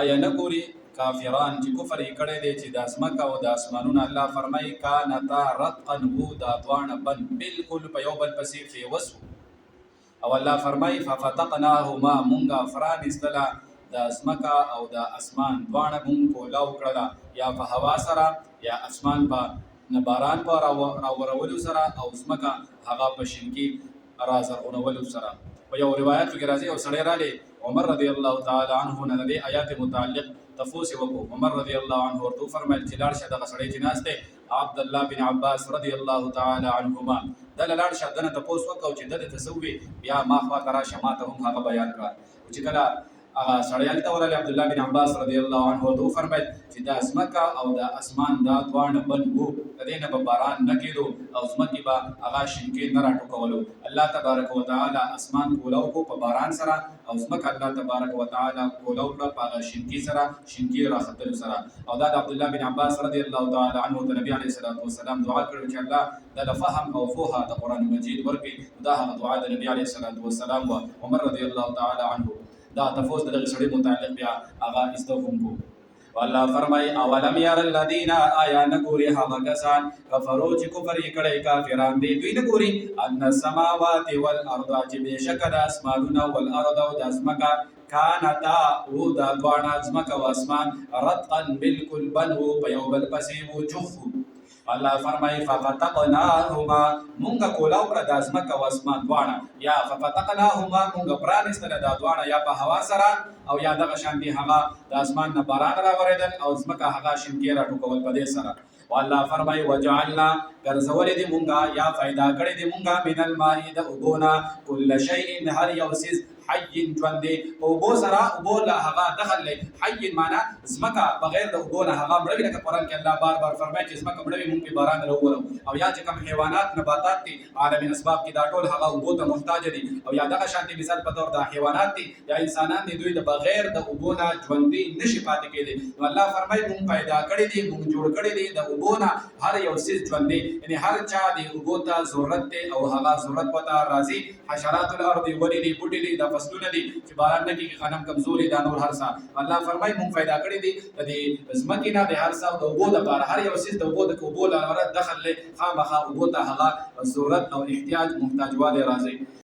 آیا نه ګوري کافران چې کفر یې کړی دی چې د ځمکه او د اسمانونه الله فرمایي کانتا رتقا وو دا دواړه بند بالکل په یو بل پسې فیوس او الله فرمایي ففتقناهما مونږه فرانستله د ځمکه او د اسمان دواړه مونږ کولاو کړله یا په هوا سره یا اسمان په باران په راورولو سره او ځمکه هغه په شینکي رازرغونولو سره. په یو روایت کې راځي او سړی رالی عمر رضی الله تعالی عنه نه د آیات متعلق تفوس وکړو. عمر رضی الله عنه ورته فرمایل چې لاړ شه دغه سړی چې ناست دی عبد الله بن عباس رضی الله تعالی عنهما د لاړ شه دنه تفوس وکړو چې د تسوي بیا ما خوا ترا شماته هم هغه بیان کړ چې کله هغه سړی ته ورغلی عبد الله بن عباس رضی الله عنه ورته فرمایل چې د ځمکه او د اسمان دا دواړه بند وو د دې نه به باران نه کېدو او ځمکې به هغه شینکې نه راټوکولو. الله تبارک وتعالی اسمان کولاو کو په باران سره او ځمکه الله تبارک وتعالی کولاو کړه په هغه شینکي سره شینکي راختلو سره. او دا د عبد الله بن عباس رضی الله تعالی عنه د نبی علیه الصلاۃ والسلام دعا کړې چې الله د فهم او فوها د قرآن مجید ورکړي. دا هغه دعا د نبی علیه الصلاۃ والسلام و عمر رضی الله تعالی عنه دا تفوس د دغه سړي متعلق بیا هغه استوهم کو. والله فرمای اولم ير الذين آیا نګوري هغه کسان کفرو چې کفر یې کړی کافران دي دوی نګوري ان السماوات والارض چې بشک د اسمانونو والارض او د ځمکه کانتا او د دواړه ځمکه او اسمان رتقا بالکل بنو په یو بل پسې وو جوخو. الله فرمای ففتقناهما مونږه کولاو کړه د ځمکه او اسمان دواړه یا ففتقناهما مونږه پرانستله دا دواړه یا په هوا سره او یا دغه شانتي هغه د اسمان نه باران راورېدل او ځمکه هغه شینکې راټوکول په دې سره. والله فرمای وجعلنا ګرځولې دې مونږه یا پیدا کړې دې مونږه من الماء د اوبونه کل شیء هر یو څیز حي ژوندې په اوبو سره اوبو له هغه دخل لري. حي معنا ځمکه بغیر د اوبو نه هغه مړوي لکه قرآن کې الله بار بار فرمایي چې ځمکه مړوي مونږ په باران راوورو او یا چې کوم حیوانات نباتات دي عالم اسباب کې دا ټول هغه اوبو ته محتاج دي او یا دغه شانتي مثال په تور د حیوانات دي یا انسانان دي دوی د بغیر د اوبو نه ژوندې نشي پاتې کېدی. الله فرمایي مونږ پیدا کړی دي مونږ جوړ کړی دي د اوبو نه هر یو څیز ژوندې یعنی هر چا د اوبو ته ضرورت دی او هغه ضرورت پته راځي. حشرات الارض ولې دي بوټي دي د فصلونه دي چې باران نه کېږي غنم کمزوري دا نور هر څه الله فرمایي مونږ پیدا کړی دي د دې ځمکې نه د هر څه د اوبو لپاره هر یو څیز د اوبو د اوبو لپاره دخل لري خامخا اوبو ته هغه ضرورت او احتیاج محتاجوالی راځي.